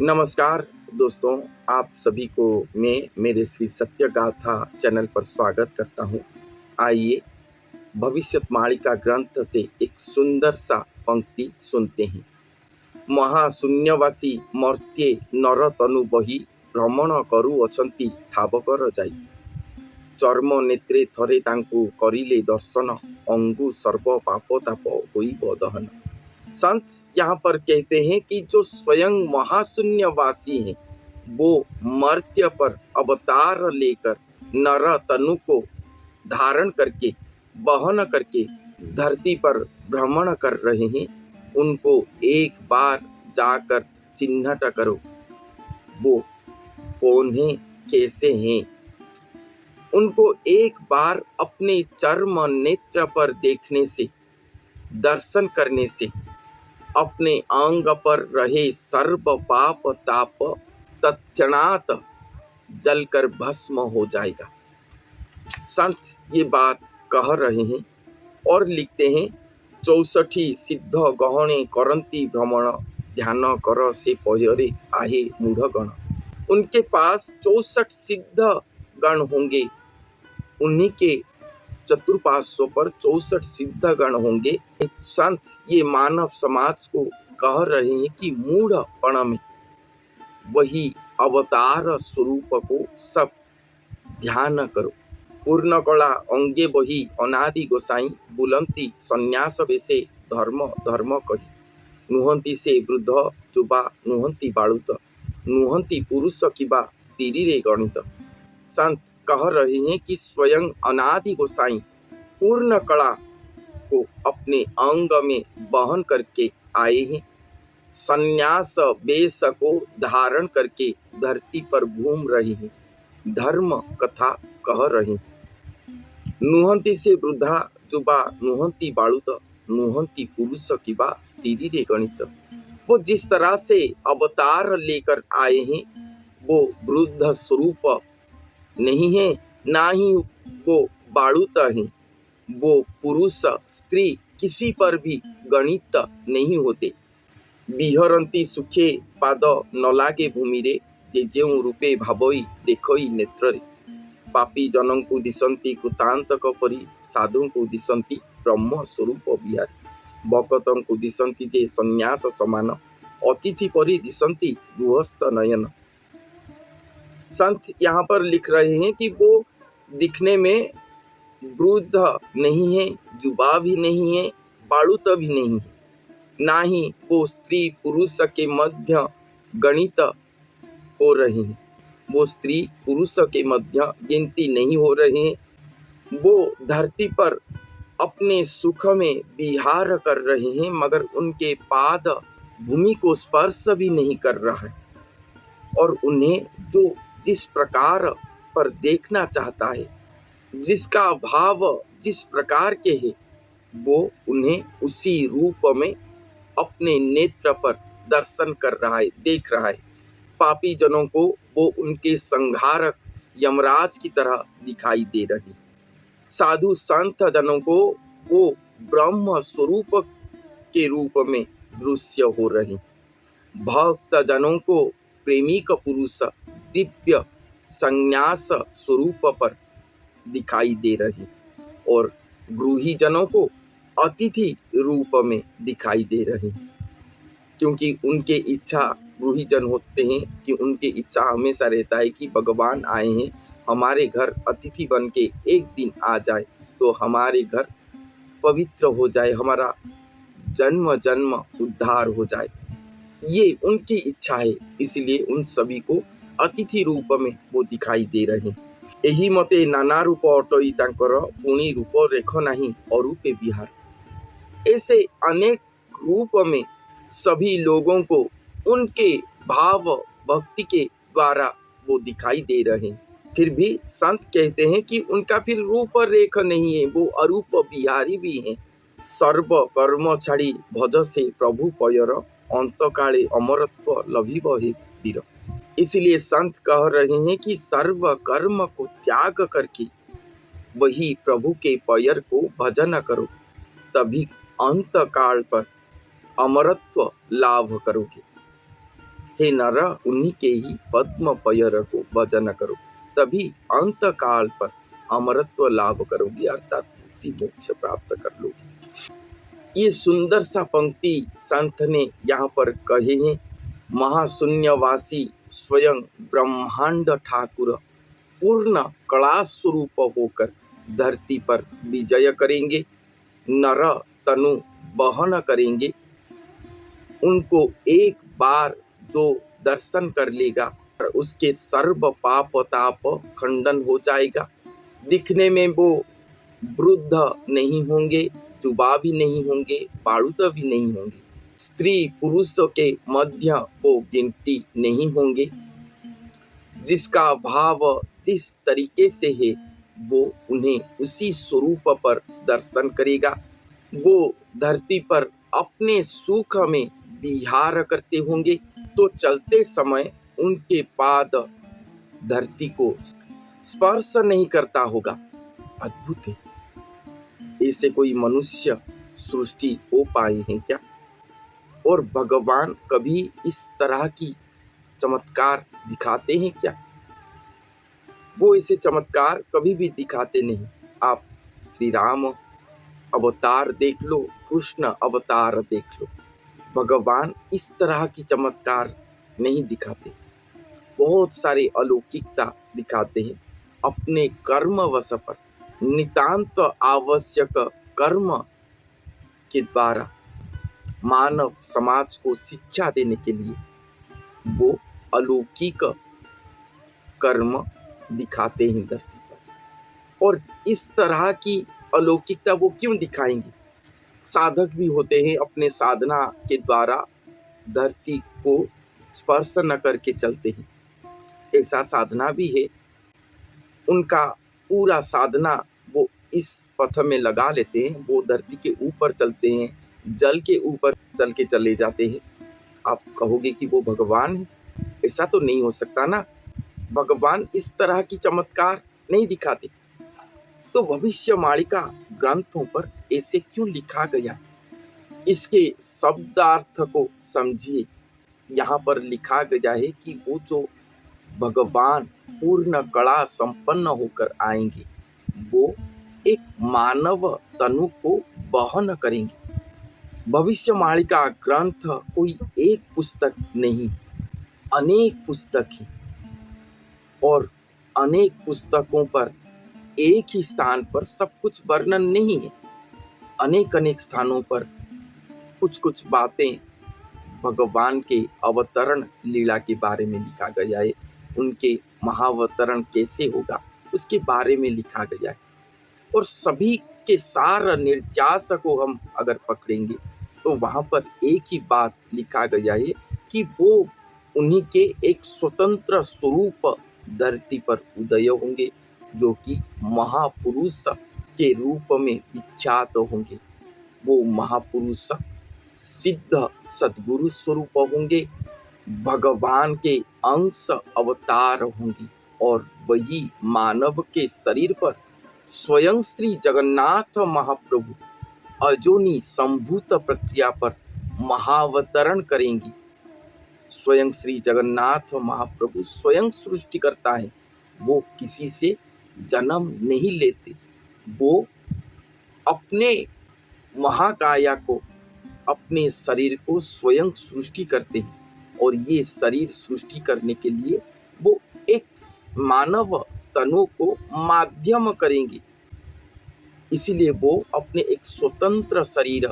नमस्कार दोस्तों, आप सभी को मैं मेरे श्री सत्य गाथा चैनल पर स्वागत करता हूँ। आइए भविष्यवाणी ग्रंथ से एक सुंदर सा पंक्ति सुनते हैं। महाशून्यवासी मर्त्ये नर तनु बही भ्रमण करुअछंती ठावकर जाई चर्म नेत्रे थरे तांकु करिले दर्शन अंगु सर्व पाप ताप होइब दहन। संत यहाँ पर कहते हैं कि जो स्वयं महाशून्यवासी हैं वो मर्त्य पर अवतार लेकर नर तनु को धारण करके वहन करके धरती पर भ्रमण कर रहे हैं। उनको एक बार जाकर चिन्हट करो, वो कौन है, कैसे हैं। उनको एक बार अपने चर्म नेत्र पर देखने से, दर्शन करने से अपने अंग पर रहे सर्व पाप ताप तत्क्षणात जलकर भस्म हो जाएगा। संत ये बात कह रहे हैं और लिखते हैं, 64 सिद्ध गहणे करंती भ्रमण ध्यान कर से पहरे आहे मूढ़गण। उनके पास 64 सिद्ध गण होंगे, उन्हीं के चतुर्पार्श्व पर 64 सिद्ध गण होंगे। संत ये मानव समाज को कह रहे हैं कि मूढ़पण में वही अवतार स्वरूप को सब ध्यान करो। पूर्ण कला अंगे बही अनादि गोसाई बुलंती संन्यास बेसे धर्म धर्म कही नुहंती से वृद्ध युवा नुहंती बालुत नुहंती पुरुष किबा स्त्री रे गणित। संत कह रहे हैं कि स्वयं अनादि गोसाई पूर्ण कला को अपने अंग में वहन करके आए हैं, संन्यास वेश को धारण करके धरती पर घूम रहे हैं, धर्म कथा कह रहे हैं। नुहंती से वृद्धा जुबा नुहंती बालुत नुहंती पुरुष किबा स्त्री रे गणित। वो जिस तरह से अवतार लेकर आए हैं वो वृद्ध स्वरूप नहीं है, ना ही वो बालुत हैं, वो पुरुष स्त्री किसी पर भी गणित नहीं होते। विहरंती सुखे पाद न लागे भूमि रे जे जेउ रूपे भावई देखई नेत्र रे। पापी जनों को दिशंती कृतांतक परी साधु को दिशंती ब्रह्म स्वरूप विहार। भक्तों को दिशंती जे संन्यास समान अतिथि परी दिशंती गृहस्थ नयन। संत यहाँ पर लिख रहे हैं कि वो दिखने में वृद्ध नहीं है, जुबा भी नहीं है, बालुत भी नहीं है, ना ही वो स्त्री पुरुष के मध्य गणित हो रही है, वो स्त्री पुरुष के मध्य गिनती नहीं हो रहे हैं। वो धरती पर अपने सुख में विहार कर रहे हैं मगर उनके पाद भूमि को स्पर्श भी नहीं कर रहा है। और उन्हें जो जिस प्रकार पर देखना चाहता है, जिसका भाव जिस प्रकार के है, वो उन्हें उसी रूप में अपने नेत्र पर दर्शन कर रहा है, देख रहा है। पापी जनों को वो उनके संहारक यमराज की तरह दिखाई दे रही। साधु संत जनों को वो ब्रह्म स्वरूप के रूप में दृश्य हो रही। भक्त जनों को प्रेमी का पुरुष दिव्य संन्यास स्वरूप पर दिखाई दे रही और गृही जनों को अतिथि रूप में दिखाई दे रही। क्योंकि उनके इच्छा गृही जन होते हैं कि उनके इच्छा हमेशा रहता है कि भगवान आए हैं, हमारे घर अतिथि बन के एक दिन आ जाए तो हमारे घर पवित्र हो जाए, हमारा जन्म जन्म उद्धार हो जाए। ये उनकी इच्छा है, इसलिए उन सभी को अतिथि रूप में वो दिखाई दे रहे हैं। एही मते नाना रूप अटई तांकर पुणी रूप रेख नहीं अरूपे विहार। ऐसे अनेक रूप में सभी लोगों को उनके भाव भक्ति के द्वारा वो दिखाई दे रहे हैं। फिर भी संत कहते हैं कि उनका फिर रूप रेख नहीं है, वो अरूप विहारी भी हैं। सर्व कर्म छाड़ी भज से प्रभु पयर अंतकाले अमरत्व लभिब हे वीर। इसलिए संत कह रहे हैं कि सर्व कर्म को त्याग करके वही प्रभु के पैर को भजन करो, तभी अंत काल पर अमरत्व लाभ करोगे। हे नर, उन्हीं के ही पद्म पयर को भजन करो, तभी अंत काल पर अमरत्व लाभ करोगी, अर्थात मुक्ति मोक्ष प्राप्त कर लोगी। ये सुंदर सा पंक्ति संत ने यहाँ पर कहे हैं। महाशून्यवासी स्वयं ब्रह्मांड ठाकुर पूर्ण कला स्वरूप होकर धरती पर विजय करेंगे, नर तनु बहन करेंगे। उनको एक बार जो दर्शन कर लेगा उसके सर्व पाप ताप खंडन हो जाएगा। दिखने में वो वृद्ध नहीं होंगे, जुबा भी नहीं होंगे, बाड़ूत भी नहीं होंगे, स्त्री पुरुष के मध्य वो गिनती नहीं होंगे। जिसका भाव जिस तरीके से है वो उन्हें उसी स्वरूप पर दर्शन करेगा। वो धरती पर अपने सुख में विहार करते होंगे तो चलते समय उनके पाद धरती को स्पर्श नहीं करता होगा। अद्भुत है। ऐसे कोई मनुष्य सृष्टि हो पाए हैं क्या? और भगवान कभी इस तरह की चमत्कार दिखाते हैं क्या? वो ऐसे चमत्कार कभी भी दिखाते नहीं। आप श्री राम अवतार देख लो, कृष्ण अवतार देख लो, भगवान इस तरह की चमत्कार नहीं दिखाते। बहुत सारे अलौकिकता दिखाते हैं अपने कर्म वश पर, नितांत आवश्यक कर्म के द्वारा मानव समाज को शिक्षा देने के लिए वो अलौकिक कर्म दिखाते हैं धरती पर। और इस तरह की अलौकिकता वो क्यों दिखाएंगे? साधक भी होते हैं, अपने साधना के द्वारा धरती को स्पर्श न करके चलते हैं। ऐसा साधना भी है, उनका पूरा साधना वो इस पथ में लगा लेते हैं, वो धरती के ऊपर चलते हैं, जल के ऊपर चल के चले जाते हैं। आप कहोगे कि वो भगवान है? ऐसा तो नहीं हो सकता ना। भगवान इस तरह की चमत्कार नहीं दिखाते। तो भविष्यवाणिका ग्रंथों पर ऐसे क्यों लिखा गया? इसके शब्दार्थ को समझिए। यहाँ पर लिखा गया है कि वो जो भगवान पूर्ण कला संपन्न होकर आएंगे वो एक मानव तनु को वहन करेंगे। भविष्यवाणिका ग्रंथ कोई एक पुस्तक नहीं, अनेक पुस्तक है और अनेक पुस्तकों पर एक ही स्थान पर सब कुछ वर्णन नहीं है। अनेक अनेक स्थानों पर कुछ कुछ बातें भगवान के अवतरण लीला के बारे में लिखा गया है। उनके महाअवतरण कैसे होगा उसके बारे में लिखा गया है। और सभी के सार निर्यास को हम अगर पकड़ेंगे तो वहाँ पर एक ही बात लिखा गया है कि वो उन्हीं के एक स्वतंत्र स्वरूप धरती पर उदय होंगे, जो कि महापुरुष के रूप में विख्यात होंगे। वो महापुरुष सिद्ध सद्गुरु स्वरूप होंगे, भगवान के अंश अवतार होंगे और वही मानव के शरीर पर स्वयं श्री जगन्नाथ महाप्रभु अजोनी संभूत प्रक्रिया पर महाअवतरण करेंगी। स्वयं श्री जगन्नाथ महाप्रभु स्वयं सृष्टि करता है, वो किसी से जन्म नहीं लेते। वो अपने महाकाया को, अपने शरीर को स्वयं सृष्टि करते हैं और ये शरीर सृष्टि करने के लिए वो एक मानव तनु को माध्यम करेंगे। इसीलिए वो अपने एक स्वतंत्र शरीर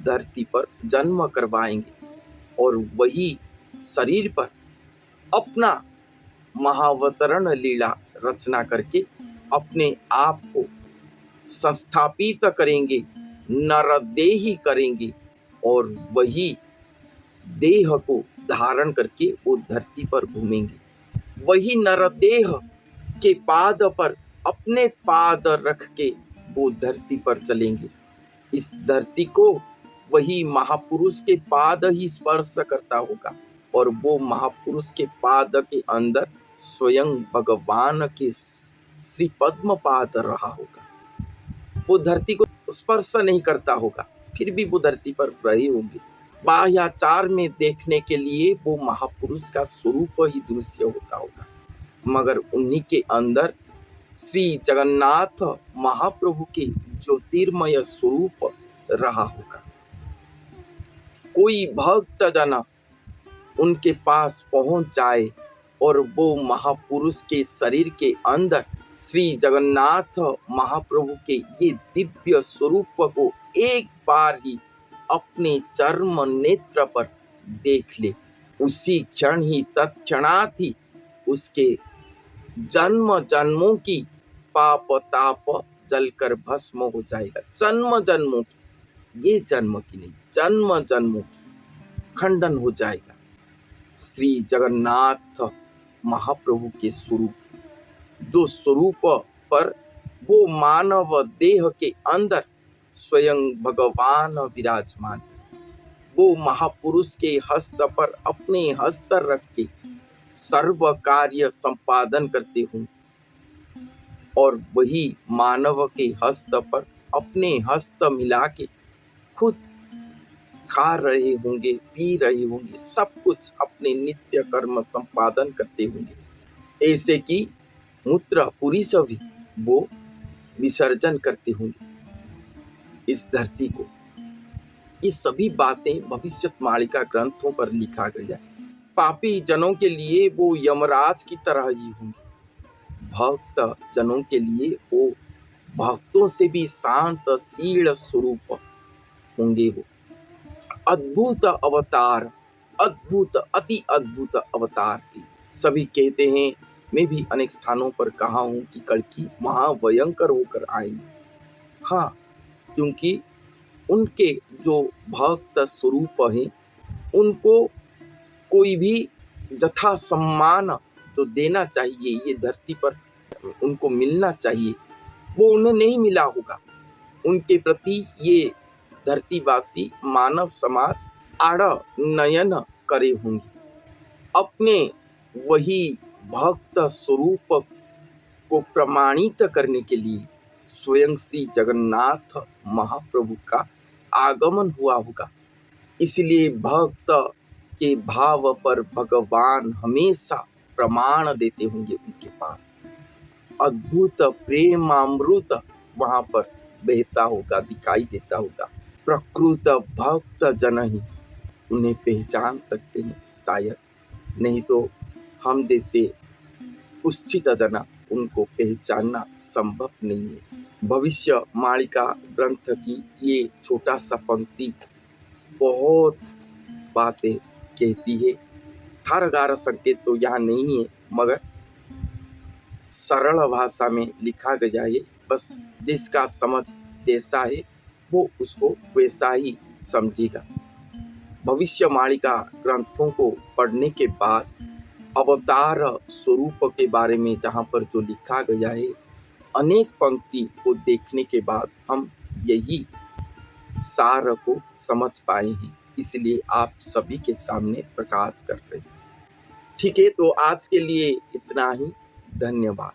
धरती पर जन्म करवाएंगे और वही शरीर पर अपना महाअवतरण लीला रचना करके अपने आप को संस्थापित करेंगे, नरदेही करेंगे और वही देह को धारण करके वो धरती पर घूमेंगे। वही नरदेह के पाद पर अपने पाद रख के वो धरती पर चलेंगे। इस धरती को वही महापुरुष के पाद ही स्पर्श करता होगा और वो महापुरुष के पाद के अंदर स्वयं भगवान के श्री पद्म पाद रहा होगा। वो धरती को स्पर्श नहीं करता होगा, फिर भी वो धरती पर रहे होंगे। बाह्याचार में देखने के लिए वो महापुरुष का स्वरूप ही दृश्य होता होगा, मगर उन्हीं के अंदर श्री जगन्नाथ महाप्रभु के ज्योतिर्मय स्वरूप रहा होगा। कोई भक्त जन उनके पास पहुंच जाए और वो महापुरुष के शरीर के अंदर श्री जगन्नाथ महाप्रभु के ये दिव्य स्वरूप को एक बार ही अपने चर्म नेत्र पर देख ले, उसी क्षण ही तत्क्षणात ही उसके जन्म जन्मों की पाप ताप जलकर भस्म हो जाएगा। जन्म जन्मों की, ये जन्म की नहीं, जन्म जन्मों की खंडन हो जाएगा। श्री जगन्नाथ महाप्रभु के स्वरूप, जो स्वरूप पर वो मानव देह के अंदर स्वयं भगवान विराजमान, वो महापुरुष के हस्त पर अपने हस्त रख के सर्व कार्य संपादन करते हों और वही मानव के हस्त पर अपने हस्त मिला के खुद खा रहे होंगे, पी रहे होंगे, सब कुछ अपने नित्य कर्म संपादन करते होंगे। ऐसे कि मूत्र पुरुष भी वो विसर्जन करते होंगे इस धरती को। ये सभी बातें भविष्यवाणी ग्रंथों पर लिखा गया है। पापी जनों के लिए वो यमराज की तरह ही होंगे, भक्त जनों के लिए वो भक्तों से भी शांत शील स्वरूप होंगे। वो अद्भुत अवतार, अद्भुत अति अद्भुत अवतार की सभी कहते हैं। मैं भी अनेक स्थानों पर कहा हूं कि कल्कि महाभयंकर होकर आएंगे। हाँ, क्योंकि उनके जो भक्त स्वरूप हैं उनको कोई भी यथा सम्मान जो देना चाहिए, ये धरती पर उनको मिलना चाहिए, वो उन्हें नहीं मिला होगा। उनके प्रति ये धरतीवासी मानव समाज आड़ नयन करे होंगे। अपने वही भक्त स्वरूप को प्रमाणित करने के लिए स्वयं श्री जगन्नाथ महाप्रभु का आगमन हुआ होगा। इसलिए भक्त के भाव पर भगवान हमेशा प्रमाण देते होंगे। उनके पास अद्भुत प्रेमामृत वहां पर बहता होगा, दिखाई देता होगा। प्रकृत भक्त जन ही उन्हें पहचान सकते हैं, शायद नहीं तो हम जैसे कुत्सित जना उनको पहचानना संभव नहीं है। भविष्य मालिका ग्रंथ की ये छोटा सा पंक्ति बहुत बातें कहती है। ठारगार संकेत तो यहाँ नहीं है, मगर सरल भाषा में लिखा गया है। बस जिसका समझ जैसा है वो उसको वैसा ही समझेगा। भविष्य मालिका ग्रंथों को पढ़ने के बाद अवतार स्वरूप के बारे में जहाँ पर जो लिखा गया है, अनेक पंक्ति को देखने के बाद हम यही सार को समझ पाए हैं। इसलिए आप सभी के सामने प्रकाश कर रहे हैं। ठीक है, तो आज के लिए इतना ही। धन्यवाद।